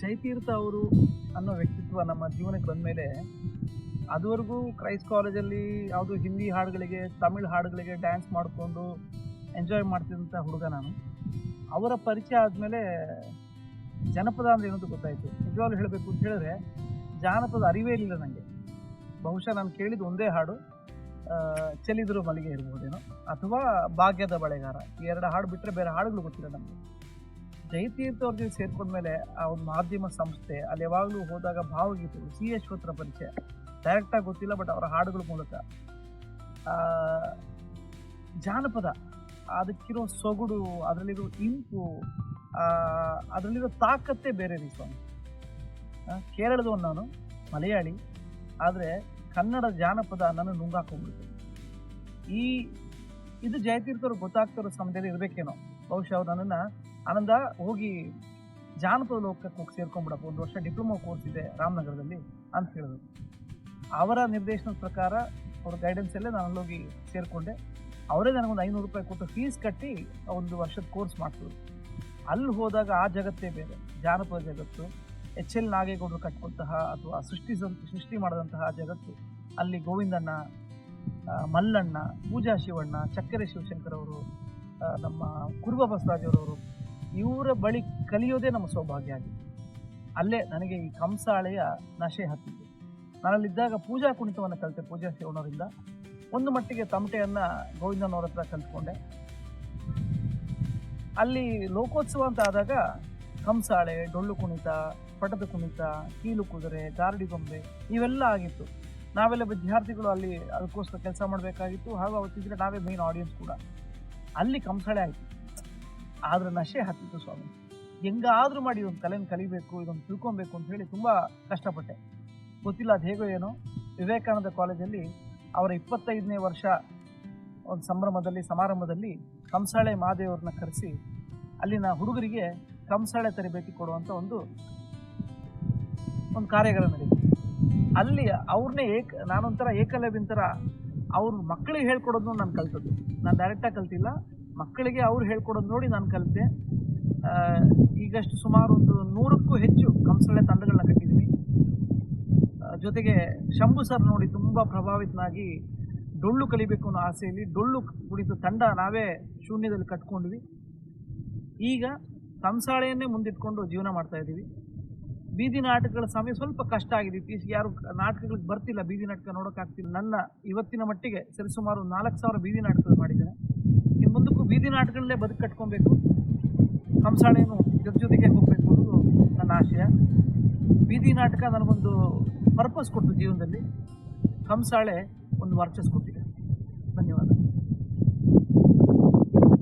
ಜಯತೀರ್ಥ ಅವರು ಅನ್ನೋ ವ್ಯಕ್ತಿತ್ವ ನಮ್ಮ ಜೀವನಕ್ಕೆ ಬಂದಮೇಲೆ ಅದುವರೆಗೂ ಕ್ರೈಸ್ಟ್ ಕಾಲೇಜಲ್ಲಿ ಯಾವುದೋ ಹಿಂದಿ ಹಾಡುಗಳಿಗೆ ತಮಿಳ್ ಹಾಡುಗಳಿಗೆ ಡ್ಯಾನ್ಸ್ ಮಾಡಿಕೊಂಡು ಎಂಜಾಯ್ ಮಾಡ್ತಿದ್ದಂಥ ಹುಡುಗ ನಾನು. ಅವರ ಪರಿಚಯ ಆದಮೇಲೆ ಜನಪದ ಅಂದರೆ ಏನಂತ ಗೊತ್ತಾಯಿತು. ನಿಜವಾಗ್ಲೂ ಹೇಳಬೇಕು ಅಂತ ಹೇಳಿದ್ರೆ ಜಾನಪದ ಅರಿವೇ ಇರಲಿಲ್ಲ ನನಗೆ. ಬಹುಶಃ ನಾನು ಕೇಳಿದ ಒಂದೇ ಹಾಡು ಚೆಲ್ಲಿದ್ರು ಮಲ್ಲಿಗೆ ಇರ್ಬೋದೇನೋ ಅಥವಾ ಭಾಗ್ಯದ ಬಳೆಗಾರ, ಈ ಎರಡು ಹಾಡು ಬಿಟ್ಟರೆ ಬೇರೆ ಹಾಡುಗಳು ಗೊತ್ತಿಲ್ಲ ನಮಗೆ. ಜಯತೀರ್ಥ ಅವ್ರ ಜೊತೆ ಸೇರ್ಕೊಂಡ್ಮೇಲೆ ಆ ಒಂದು ಮಾಧ್ಯಮ ಸಂಸ್ಥೆ ಅಲ್ಲಿ ಯಾವಾಗಲೂ ಹೋದಾಗ ಭಾವಗೀತೆಗಳು, ಸಿ ಅಶ್ವತ್ಥರ ಪರಿಚಯ ಡೈರೆಕ್ಟಾಗಿ ಗೊತ್ತಿಲ್ಲ, ಬಟ್ ಅವರ ಹಾಡುಗಳ ಮೂಲಕ ಜಾನಪದ ಅದಕ್ಕಿರೋ ಸೊಗಡು, ಅದರಲ್ಲಿರೋ ಇಂಪು, ಅದರಲ್ಲಿರೋ ತಾಕತ್ತೇ ಬೇರೆ ರೀ ಸ್ವಾಮಿ. ಕೇರಳದವನು ನಾನು, ಮಲಯಾಳಿ, ಆದರೆ ಕನ್ನಡ ಜಾನಪದ ನನ್ನ ನುಂಗಾಕೊಂಡ್ಬಿಡ್ತು. ಇದು ಜಯತೀರ್ಥವ್ರಿಗೆ ಗೊತ್ತಾಗ್ತಿರೋ ಸಮಯದಲ್ಲಿ ಇರಬೇಕೇನೋ. ಬಹುಶಃ ಅವ್ರು ನನ್ನನ್ನು ಆನಂದ ಹೋಗಿ ಜಾನಪದ ಲೋಕಕ್ಕೆ ಹೋಗಿ ಸೇರ್ಕೊಂಡ್ಬಿಡಪ್ಪ, 1 ವರ್ಷ ಡಿಪ್ಲೊಮಾ ಕೋರ್ಸ್ ಇದೆ ರಾಮನಗರದಲ್ಲಿ ಅಂತ ಹೇಳಿದ್ರು. ಅವರ ನಿರ್ದೇಶನದ ಪ್ರಕಾರ ಅವ್ರ ಗೈಡೆನ್ಸಲ್ಲೇ ನಾನು ಅಲ್ಲೋಗಿ ಸೇರಿಕೊಂಡೆ. ಅವರೇ ನನಗೊಂದು 500 ರೂಪಾಯಿ ಕೊಟ್ಟು ಫೀಸ್ ಕಟ್ಟಿ 1 ವರ್ಷದ ಕೋರ್ಸ್ ಮಾಡ್ತಿದ್ರು. ಅಲ್ಲಿ ಹೋದಾಗ ಆ ಜಗತ್ತೇ ಬೇರೆ, ಜಾನಪದ ಜಗತ್ತು. HL ನಾಗೇಗೌಡರು ಕಟ್ಕೊಂತಹ ಅಥವಾ ಸೃಷ್ಟಿ ಮಾಡಿದಂತಹ ಜಗತ್ತು. ಅಲ್ಲಿ ಗೋವಿಂದಣ್ಣ, ಮಲ್ಲಣ್ಣ, ಪೂಜಾ ಶಿವಣ್ಣ, ಚಕ್ಕರೆ ಶಿವಶಂಕರ್ ಅವರು, ನಮ್ಮ ಕುರುಬ ಬಸವರಾಜರವರು, ಇವರ ಬಳಿ ಕಲಿಯೋದೇ ನಮ್ಮ ಸೌಭಾಗ್ಯ ಆಗಿತ್ತು. ಅಲ್ಲೇ ನನಗೆ ಈ ಕಂಸಾಳೆಯ ನಶೆ ಹತ್ತಿತ್ತು. ನಾನಲ್ಲಿದ್ದಾಗ ಪೂಜಾ ಕುಣಿತವನ್ನು ಕಲಿತೆ ಪೂಜಾ ಶಿವಣ್ಣವರಿಂದ. ಒಂದು ಮಟ್ಟಿಗೆ ತಮಟೆಯನ್ನು ಗೋವಿಂದನವ್ರ ಹತ್ರ ಕಲಿತ್ಕೊಂಡೆ. ಅಲ್ಲಿ ಲೋಕೋತ್ಸವ ಅಂತ ಆದಾಗ ಕಂಸಾಳೆ, ಡೊಳ್ಳು ಕುಣಿತ, ಪಟದ ಕುಣಿತ, ಕೀಲು ಕುದುರೆ, ಗಾರಡಿ ಗೊಂಬೆ ಇವೆಲ್ಲ ಆಗಿತ್ತು. ನಾವೆಲ್ಲ ವಿದ್ಯಾರ್ಥಿಗಳು ಅಲ್ಲಿ ಅದಕ್ಕೋಸ್ಕರ ಕೆಲಸ ಮಾಡಬೇಕಾಗಿತ್ತು. ಹಾಗೂ ಅವತ್ತಿದ್ರೆ ನಾವೇ ಮೇನ್ ಆಡಿಯನ್ಸ್ ಕೂಡ. ಅಲ್ಲಿ ಕಂಸಾಳೆ ಆಯಿತು, ಆದರೆ ನಶೆ ಹತ್ತಿತ್ತು ಸ್ವಾಮಿ. ಹೆಂಗಾದರೂ ಮಾಡಿ ಇದೊಂದು ಕಲೆಯನ್ನು ಕಲಿಬೇಕು, ಇದೊಂದು ತಿಳ್ಕೊಬೇಕು ಅಂತ ಹೇಳಿ ತುಂಬ ಕಷ್ಟಪಟ್ಟೆ. ಗೊತ್ತಿಲ್ಲ ಅದು ಹೇಗೋ ಏನೋ, ವಿವೇಕಾನಂದ ಕಾಲೇಜಲ್ಲಿ ಅವರ 25ನೇ ವರ್ಷ ಒಂದು ಸಮಾರಂಭದಲ್ಲಿ ಕಂಸಾಳೆ ಮಹಾದೇವ್ರನ್ನ ಕರೆಸಿ ಅಲ್ಲಿನ ಹುಡುಗರಿಗೆ ಕಂಸಾಳೆ ತರಬೇತಿ ಕೊಡುವಂಥ ಒಂದು ಕಾರ್ಯಾಗಾರ ನಡೀತು. ಅಲ್ಲಿ ಅವ್ರನ್ನೇ ನಾನೊಂಥರ ಏಕಲವ್ಯನ ಥರ ಅವ್ರ ಮಕ್ಕಳಿಗೆ ಹೇಳ್ಕೊಡೋದು ನಾನು ಕಲ್ತದ್ದು. ನಾನು ಡೈರೆಕ್ಟಾಗಿ ಕಲ್ತಿಲ್ಲ, ಮಕ್ಕಳಿಗೆ ಅವ್ರು ಹೇಳ್ಕೊಡೋದು ನೋಡಿ ನಾನು ಕಲಿತೆ. ಈಗಷ್ಟು ಸುಮಾರು ಒಂದು 100ಕ್ಕೂ ಹೆಚ್ಚು ಕಂಸಾಳೆ ತಂಡಗಳನ್ನ ಕಟ್ಟಿದ್ದೀನಿ. ಜೊತೆಗೆ ಶಂಭು ಸರ್ ನೋಡಿ ತುಂಬ ಪ್ರಭಾವಿತನಾಗಿ ಡೊಳ್ಳು ಕಲಿಬೇಕು ಅನ್ನೋ ಆಸೆಯಲ್ಲಿ ಡೊಳ್ಳು ಕುಣಿತ ತಂಡ ನಾವೇ ಶೂನ್ಯದಲ್ಲಿ ಕಟ್ಕೊಂಡ್ವಿ. ಈಗ ಕಂಸಾಳೆಯನ್ನೇ ಮುಂದಿಟ್ಕೊಂಡು ಜೀವನ ಮಾಡ್ತಾ ಇದ್ದೀವಿ. ಬೀದಿ ನಾಟಕಗಳ ಸಮಯ ಸ್ವಲ್ಪ ಕಷ್ಟ ಆಗಿದೆ. ಇತ್ತೀಚೆಗೆ ಯಾರು ನಾಟಕಗಳಿಗೆ ಬರ್ತಿಲ್ಲ, ಬೀದಿ ನಾಟಕ ನೋಡೋಕ್ಕಾಗ್ತಿಲ್ಲ. ನನ್ನ ಇವತ್ತಿನ ಮಟ್ಟಿಗೆ ಸರಿಸುಮಾರು 4000 ಬೀದಿ ನಾಟಕಗಳು ಮಾಡಿದ್ದೇನೆ. ಇನ್ನು ಮುಂದಕ್ಕೂ ಬೀದಿ ನಾಟಕಗಳಲ್ಲೇ ಬದುಕು ಕಟ್ಕೊಬೇಕು, ಕಂಸಾಳೆಯನ್ನು ಜೊತೆಗೆ ಹೋಗಬೇಕು ಅನ್ನೋದು ನನ್ನ ಆಶಯ. ಬೀದಿ ನಾಟಕ ನನಗೊಂದು ಪರ್ಪಸ್ ಕೊಟ್ಟು ಜೀವನದಲ್ಲಿ, ಕಂಸಾಳೆ ಒಂದು ವರ್ಚಸ್ ಕೊಟ್ಟಿದೆ.